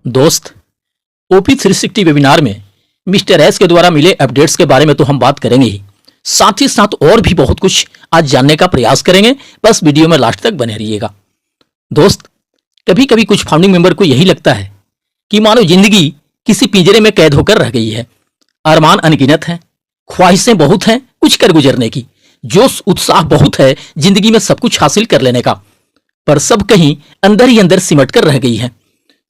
दोस्त, OP 360 webinar में mister S के द्वारा मिले अपडेट्स के बारे में तो हम बात करेंगे ही, साथ ही साथ और भी बहुत कुछ आज जानने का प्रयास करेंगे। बस वीडियो में लास्ट तक बने रहिएगा। दोस्त, कभी कभी कुछ फाउंडिंग मेंबर को यही लगता है कि मानो जिंदगी किसी पिंजरे में कैद होकर रह गई है। अरमान अनगिनत हैं, ख्वाहिशें बहुत हैं कुछ कर गुजरने की, जोश उत्साह बहुत है जिंदगी में सब कुछ हासिल कर लेने का, पर सब कहीं अंदर ही अंदर सिमट कर रह गई है।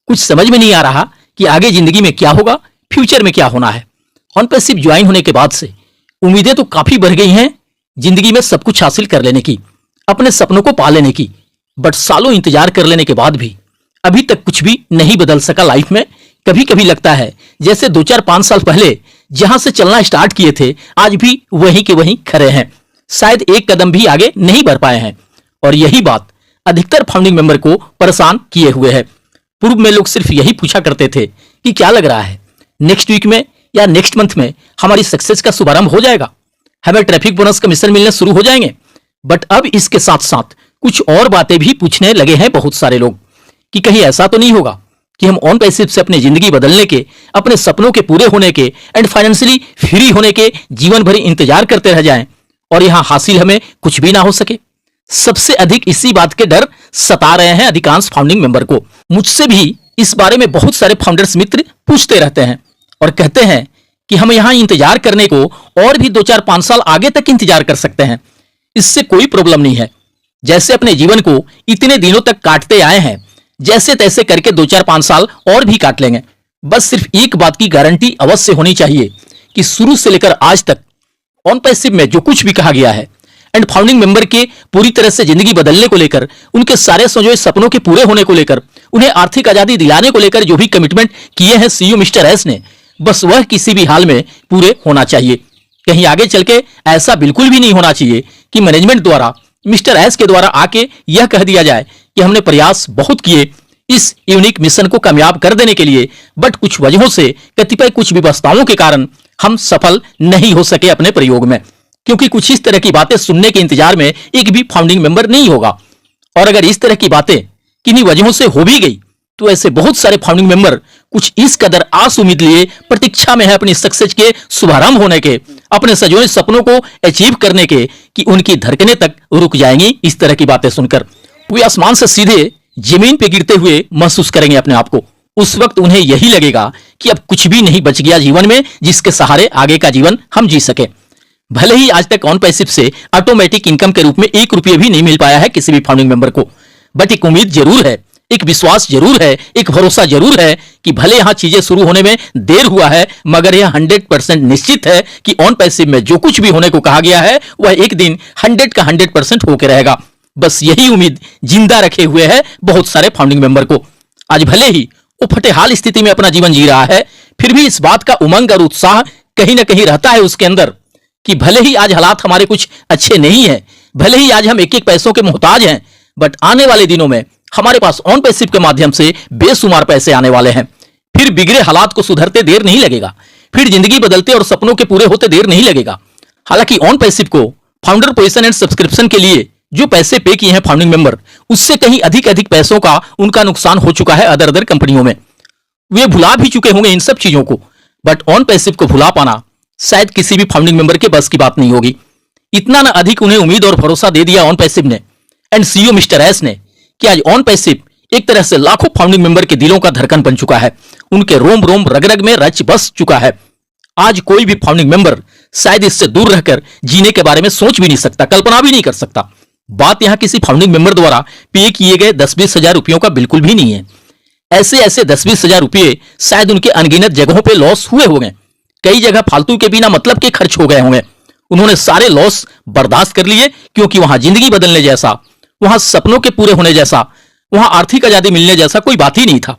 कुछ समझ में नहीं आ रहा कि आगे जिंदगी में क्या होगा, फ्यूचर में क्या होना है। ऑन पैसिव ज्वाइन होने के बाद से उम्मीदें तो काफी बढ़ गई हैं जिंदगी में सब कुछ हासिल कर लेने की, अपने सपनों को पा लेने की, बट सालों इंतजार कर लेने के बाद भी अभी तक कुछ भी नहीं बदल सका लाइफ में। कभी कभी लगता है जैसे 2-4-5 साल पहले जहां से चलना स्टार्ट किए थे आज भी वहीं के वहीं खड़े हैं, शायद एक कदम भी आगे नहीं बढ़ पाए हैं। और यही बात अधिकतर फाउंडिंग मेंबर को परेशान किए हुए है। पूर्व में लोग सिर्फ यही पूछा करते थे कि क्या लग रहा है, नेक्स्ट वीक में या नेक्स्ट मंथ में हमारी सक्सेस का शुभारंभ हो जाएगा, हमें ट्रैफिक बोनस कमीशन मिलने शुरू हो जाएंगे। बट अब इसके साथ साथ कुछ और बातें भी पूछने लगे हैं बहुत सारे लोग कि कहीं ऐसा तो नहीं होगा कि हम ऑन पैसिव से अपनी जिंदगी बदलने के, अपने सपनों के पूरे होने के एंड फाइनेंशियली फ्री होने के जीवन भर इंतजार करते रह जाएं और यहां हासिल हमें कुछ भी ना हो सके। सबसे अधिक इसी बात के डर सता रहे हैं अधिकांश फाउंडिंग मेंबर को। मुझसे भी इस बारे में बहुत सारे फाउंडर्स मित्र पूछते रहते हैं और कहते हैं कि हम यहां इंतजार करने को और भी 2-4-5 साल आगे तक इंतजार कर सकते हैं, इससे कोई प्रॉब्लम नहीं है। जैसे अपने जीवन को इतने दिनों तक काटते आए हैं, जैसे तैसे करके 2-4-5 साल और भी काट लेंगे। बस सिर्फ एक बात की गारंटी अवश्य होनी चाहिए कि शुरू से लेकर आज तक ऑन पैसिव में जो कुछ भी कहा गया है एंड फाउंडिंग मेंबर के पूरी तरह से जिंदगी बदलने को लेकर, उनके सारे सोचे सपनों के पूरे होने को लेकर, उन्हें आर्थिक आजादी दिलाने को लेकर जो भी कमिटमेंट किए हैं सीईओ मिस्टर एस ने, बस वह किसी भी हाल में पूरे होना चाहिए। कहीं आगे चल के ऐसा बिल्कुल भी नहीं होना चाहिए कि मैनेजमेंट द्वारा, मिस्टर एस के द्वारा आके यह कह दिया जाए कि हमने प्रयास बहुत किए इस यूनिक मिशन को कामयाब कर देने के लिए, बट कुछ वजहों से, कतिपय कुछ व्यवस्थाओं के कारण हम सफल नहीं हो सके अपने प्रयोग में। क्योंकि कुछ इस तरह की बातें सुनने के इंतजार में एक भी फाउंडिंग मेंबर नहीं होगा। और अगर इस तरह की बातें किन्हीं वजहों से हो भी गई तो ऐसे बहुत सारे फाउंडिंग मेंबर कुछ इस कदर आस उम्मीद लिए प्रतीक्षा में है अपनी सक्सेस के शुभारंभ होने के, अपने सजोए सपनों को अचीव करने के, कि उनकी धड़कनें तक रुक जाएंगी इस तरह की बातें सुनकर। वे आसमान से सीधे जमीन पे गिरते हुए महसूस करेंगे अपने आप को। उस वक्त उन्हें यही लगेगा कि अब कुछ भी नहीं बच गया जीवन में जिसके सहारे आगे का जीवन हम जी सके। भले ही आज तक ऑन पैसिव से ऑटोमेटिक इनकम के रूप में 1 रुपया भी नहीं मिल पाया है किसी भी फाउंडिंग मेंबर को, बट एक उम्मीद जरूर है, एक विश्वास जरूर है, एक भरोसा जरूर है कि भले यहां चीजें शुरू होने में देर हुआ है, मगर यह 100% निश्चित है कि ऑन पैसिव में जो कुछ भी होने को कहा गया है वह एक दिन 100 का 100% होकर रहेगा। बस यही उम्मीद जिंदा रखे हुए है बहुत सारे फाउंडिंग मेंबर को। आज भले ही वो फटेहाल स्थिति में अपना जीवन जी रहा है, फिर भी इस बात का उमंग और उत्साह कहीं ना कहीं रहता है उसके अंदर कि भले ही आज हालात हमारे कुछ अच्छे नहीं है, भले ही आज हम एक एक पैसों के मोहताज हैं, बट आने वाले दिनों में हमारे पास ऑन पैसिव के माध्यम से बेशुमार पैसे आने वाले हैं। फिर बिगड़े हालात को सुधरते देर नहीं लगेगा, फिर जिंदगी बदलते और सपनों के पूरे होते देर नहीं लगेगा। हालांकि ऑन पैसिव को फाउंडर पोजीशन एंड सब्सक्रिप्शन के लिए जो पैसे पे किए हैं फाउंडिंग मेंबर, उससे कहीं अधिक पैसों का उनका नुकसान हो चुका है अदर कंपनियों में। वे भुला भी चुके होंगे इन सब चीजों को, बट ऑन पैसिव को भुला पाना शायद किसी भी फाउंडिंग मेंबर के बस की बात नहीं होगी। इतना ना अधिक उन्हें उम्मीद और भरोसा दे दिया ऑन पैसिव ने एंड सीईओ मिस्टर एस ने कि आज ऑन पैसिव एक तरह से लाखों फाउंडिंग मेंबर के दिलों का धड़कन बन चुका है, उनके रोम रोम रग रग में रच बस चुका है। आज कोई भी फाउंडिंग मेंबर शायद इससे दूर रहकर जीने के बारे में सोच भी नहीं सकता, कल्पना भी नहीं कर सकता। बात यहां किसी फाउंडिंग मेंबर द्वारा पे किए गए 10-20 हजार रुपयों का बिल्कुल भी नहीं है। ऐसे 10-20 हजार रुपये शायद उनके अनगिनत जगहों पर लॉस हुए होंगे, कई जगह फालतू के बिना मतलब के खर्च हो गए होंगे। उन्होंने सारे लॉस बर्दाश्त कर लिए क्योंकि वहां जिंदगी बदलने जैसा, वहां सपनों के पूरे होने जैसा, वहां आर्थिक आजादी मिलने जैसा कोई बात ही नहीं था।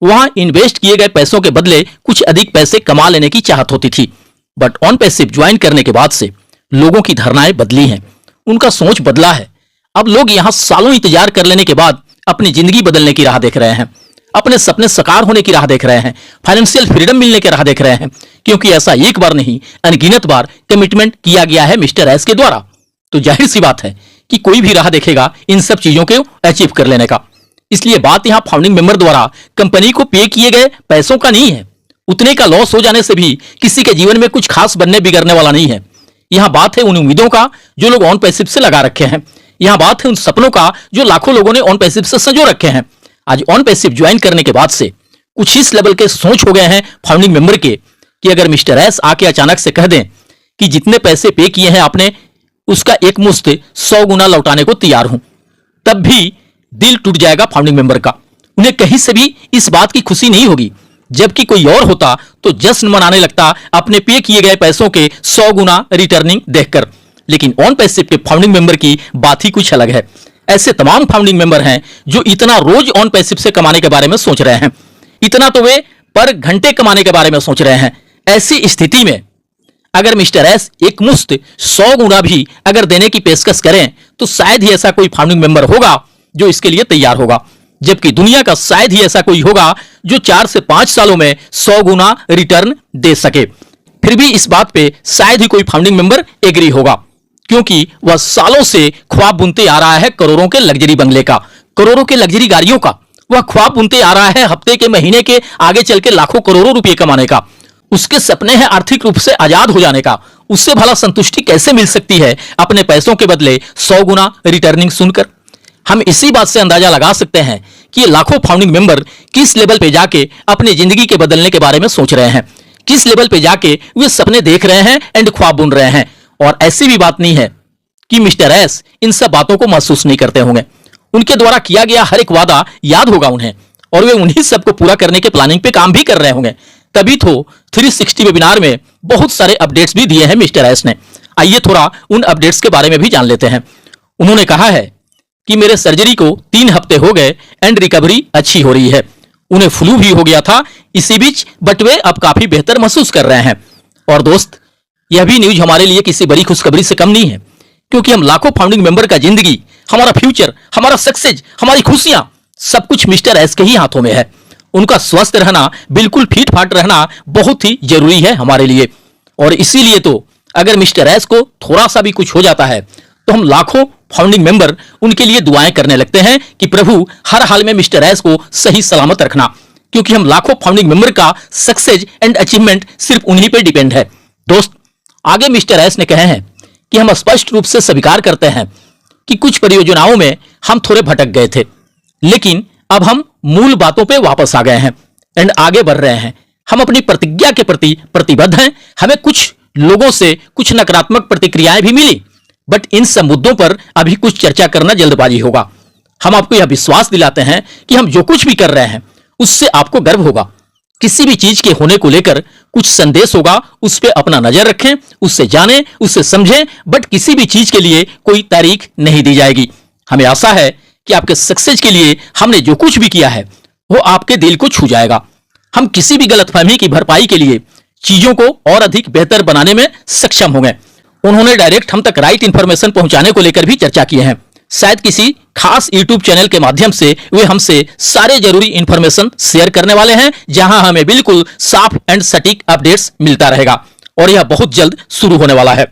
वहां इन्वेस्ट किए गए पैसों के बदले कुछ अधिक पैसे कमा लेने की चाहत होती थी। बट ऑन पैसिव ज्वाइन करने के बाद से लोगों की धारणाएं बदली हैं, उनका सोच बदला है। अब लोग यहां सालों इंतजार कर लेने के बाद अपनी जिंदगी बदलने की राह देख रहे हैं। अपने सपने साकार होने की राह देख रहे हैं, फाइनेंशियल फ्रीडम मिलने की राह देख रहे हैं, क्योंकि ऐसा एक बार नहीं अनगिनत बार कमिटमेंट किया गया है मिस्टर एस के द्वारा। तो जाहिर सी बात है कि कोई भी राह देखेगा इन सब चीजों को अचीव कर लेने का। इसलिए बात यहां फाउंडिंग मेंबर द्वारा कंपनी को पे किए गए पैसों का नहीं है। उतने का लॉस हो जाने से भी किसी के जीवन में कुछ खास बनने बिगड़ने वाला नहीं है। यहां बात है उन उम्मीदों का जो लोग ऑन पैसिव से लगा रखे हैं। यहां बात है उन सपनों का जो लाखों लोगों ने ऑन पैसिव से संजो रखे हैं। आज ऑन पैसिव ज्वाइन करने के बाद से कुछ इस लेवल के सोच हो गए हैं फाउंडिंग मेंबर के कि अगर मिस्टर एस आके अचानक से कह दें कि जितने पैसे पे किए हैं आपने उसका एक मुश्त 100 गुना लौटाने को तैयार हूं, तब भी दिल टूट जाएगा फाउंडिंग मेंबर का। उन्हें कहीं से भी इस बात की खुशी नहीं होगी। जबकि कोई और होता तो जश्न मनाने लगता अपने पे किए गए पैसों के 100 गुना रिटर्निंग देखकर। लेकिन ऑन पैसिव के फाउंडिंग मेंबर की बात ही कुछ अलग है। ऐसे तमाम फाउंडिंग मेंबर हैं जो इतना रोज ऑन पैसिव से कमाने के बारे में सोच रहे हैं, इतना तो वे पर घंटे कमाने के बारे में सोच रहे हैं। ऐसी स्थिति में अगर मिस्टर एस एक मुश्त 100 गुना भी अगर देने की पेशकश करें तो शायद ही ऐसा कोई फाउंडिंग मेंबर होगा जो इसके लिए तैयार होगा। जबकि दुनिया का शायद ही ऐसा कोई होगा जो 4 से 5 सालों में 100 गुना रिटर्न दे सके। फिर भी इस बात पे शायद ही कोई फाउंडिंग मेंबर एग्री होगा, क्योंकि वह सालों से ख्वाब बुनते आ रहा है करोड़ों के लग्जरी बंगले का, करोड़ों के लग्जरी गाड़ियों का। वह ख्वाब बुनते आ रहा है हफ्ते के, महीने के, आगे चल के लाखों करोड़ों रुपए कमाने का। उसके सपने हैं आर्थिक रूप से आजाद हो जाने का। उससे भला संतुष्टि कैसे मिल सकती है अपने पैसों के बदले 100 गुना रिटर्निंग सुनकर। हम इसी बात से अंदाजा लगा सकते हैं कि ये लाखों फाउंडिंग मेंबर किस लेवल पे जाके अपनी जिंदगी के बदलने के बारे में सोच रहे हैं, किस लेवल पे जाके वे सपने देख रहे हैं एंड ख्वाब बुन रहे हैं। और ऐसी भी बात नहीं है कि मिस्टर एस इन सब बातों को महसूस नहीं करते होंगे। उनके द्वारा किया गया हर एक वादा याद होगा उन्हें और वे उन्हीं सबको पूरा करने के प्लानिंग पे काम भी कर रहे होंगे। तभी तो 360 वेबिनार में बहुत सारे अपडेट्स भी दिए हैं मिस्टर एस ने। आइए थोड़ा उन अपडेट्स के बारे में भी जान लेते हैं। उन्होंने कहा है कि मेरे सर्जरी को 3 हफ्ते हो गए एंड रिकवरी अच्छी हो रही है। उन्हें फ्लू भी हो गया था इसी बीच, बट वे अब काफी बेहतर महसूस कर रहे हैं। और दोस्त, यह भी न्यूज हमारे लिए किसी बड़ी खुशखबरी से कम नहीं है, क्योंकि हम लाखों फाउंडिंग मेंबर का जिंदगी, हमारा फ्यूचर, हमारा सक्सेस, हमारी खुशियां सब कुछ मिस्टर एस के ही हाथों में है। उनका स्वस्थ रहना, बिल्कुल फिट फाट रहना बहुत ही जरूरी है हमारे लिए। और इसीलिए तो अगर मिस्टर एस को थोड़ा सा भी कुछ हो जाता है तो हम लाखों फाउंडिंग मेंबर उनके लिए दुआएं करने लगते हैं कि प्रभु हर हाल में मिस्टर एस को सही सलामत रखना, क्योंकि हम लाखों फाउंडिंग मेंबर का सक्सेस एंड अचीवमेंट सिर्फ उन्हीं पर डिपेंड है। दोस्त, आगे मिस्टर एस ने कहे हैं कि हम स्पष्ट रूप से स्वीकार करते हैं कि कुछ परियोजनाओं में हम थोड़े भटक गए थे, लेकिन अब हम मूल बातों पे वापस आ गए हैं एंड आगे बढ़ रहे हैं। हम अपनी प्रतिज्ञा के प्रति प्रतिबद्ध हैं। हमें कुछ लोगों से कुछ नकारात्मक प्रतिक्रियाएं भी मिली, बट इन सब मुद्दों पर अभी कुछ चर्चा करना जल्दबाजी होगा। हम आपको यह विश्वास दिलाते हैं कि हम जो कुछ भी कर रहे हैं उससे आपको गर्व होगा। किसी भी चीज के होने को लेकर कुछ संदेश होगा, उस पर अपना नजर रखें, उससे जानें, उससे समझें, बट किसी भी चीज के लिए कोई तारीख नहीं दी जाएगी। हमें आशा है कि आपके सक्सेस के लिए हमने जो कुछ भी किया है वो आपके दिल को छू जाएगा। हम किसी भी गलतफहमी की भरपाई के लिए चीजों को और अधिक बेहतर बनाने में सक्षम होंगे। उन्होंने डायरेक्ट हम तक राइट इंफॉर्मेशन पहुंचाने को लेकर भी चर्चा की है। शायद किसी खास यूट्यूब चैनल के माध्यम से वे हमसे सारे जरूरी इंफॉर्मेशन शेयर करने वाले हैं, जहां हमें बिल्कुल साफ एंड सटीक अपडेट्स मिलता रहेगा। और यह बहुत जल्द शुरू होने वाला है।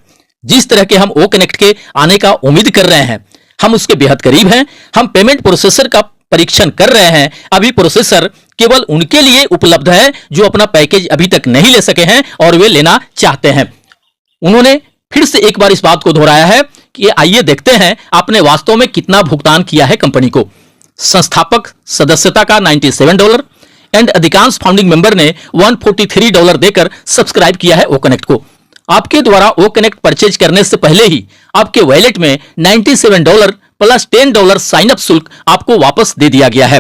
जिस तरह के हम ओ कनेक्ट के आने का उम्मीद कर रहे हैं, हम उसके बेहद करीब हैं। हम पेमेंट प्रोसेसर का परीक्षण कर रहे हैं। अभी प्रोसेसर केवल उनके लिए उपलब्ध है जो अपना पैकेज अभी तक नहीं ले सके हैं और वे लेना चाहते हैं। उन्होंने फिर से एक बार इस बात को दोहराया है कि आइए देखते हैं आपने वास्तव में कितना भुगतान किया है कंपनी को। संस्थापक सदस्यता का $97 एंड अधिकांश फाउंडिंग मेंबर ने $143 देकर सब्सक्राइब किया है ओ कनेक्ट को। आपके द्वारा ओ कनेक्ट परचेज करने से पहले ही आपके वॉलेट में $97 प्लस $10 साइन अप शुल्क आपको वापस दे दिया गया है।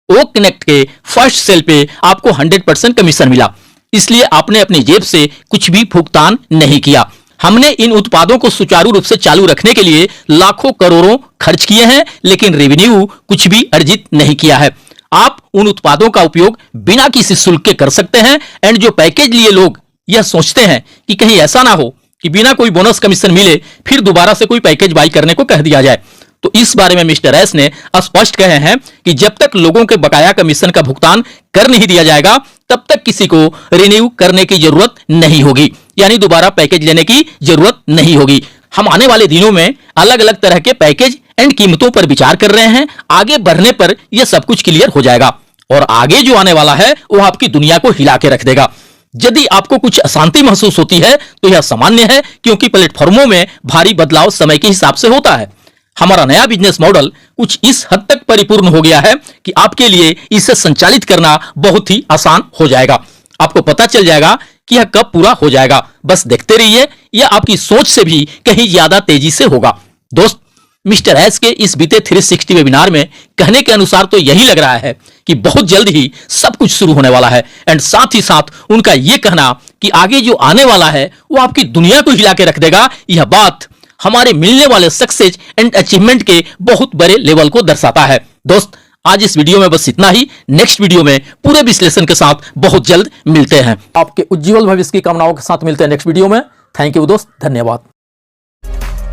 ओ कनेक्ट के फर्स्ट सेल पे आपको 100% कमीशन मिला, इसलिए आपने अपनी जेब से कुछ भी भुगतान नहीं किया। हमने इन उत्पादों को सुचारू रूप से चालू रखने के लिए लाखों करोड़ों खर्च किए हैं, लेकिन रेवेन्यू कुछ भी अर्जित नहीं किया है। आप उन उत्पादों का उपयोग बिना किसी शुल्क के कर सकते हैं। एंड जो पैकेज लिए लोग यह सोचते हैं कि कहीं ऐसा ना हो कि बिना कोई बोनस कमीशन मिले फिर दोबारा से कोई पैकेज बाई करने को कह दिया जाए, तो इस बारे में मिस्टर एस ने स्पष्ट कहे हैं कि जब तक लोगों के बकाया कमीशन का भुगतान कर नहीं दिया जाएगा तब तक किसी को रिन्यू करने की जरूरत नहीं होगी, यानी दोबारा पैकेज लेने की जरूरत नहीं होगी। हम आने वाले दिनों में अलग अलग तरह के पैकेज एंड कीमतों पर विचार कर रहे हैं। आगे बढ़ने पर यह सब कुछ क्लियर हो जाएगा और आगे जो आने वाला है वो आपकी दुनिया को हिला के रख देगा। यदि आपको कुछ अशांति महसूस होती है तो यह सामान्य है, क्योंकि प्लेटफॉर्मों में भारी बदलाव समय के हिसाब से होता है। हमारा नया बिजनेस मॉडल कुछ इस हद तक परिपूर्ण हो गया है कि आपके लिए इसे संचालित करना बहुत ही आसान हो जाएगा। आपको पता चल जाएगा कि यह कब पूरा हो जाएगा, बस देखते रहिए। यह आपकी सोच से भी कहीं ज्यादा तेजी से होगा। दोस्त, मिस्टर एस के इस बीते 360 वेबिनार में कहने के अनुसार तो यही लग रहा है कि बहुत जल्द ही सब कुछ शुरू होने वाला है। एंड साथ ही साथ उनका यह कहना कि आगे जो आने वाला है वो आपकी दुनिया को हिला के रख देगा, यह बात हमारे मिलने वाले सक्सेस एंड अचीवमेंट के बहुत बड़े लेवल को दर्शाता है। दोस्त, आज इस वीडियो में बस इतना ही। नेक्स्ट वीडियो में पूरे विश्लेषण के साथ बहुत जल्द मिलते हैं। आपके उज्जवल भविष्य की कामनाओं के साथ मिलते हैं नेक्स्ट वीडियो में। थैंक यू दोस्त, धन्यवाद।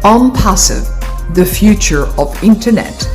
OnPassive, the future of internet.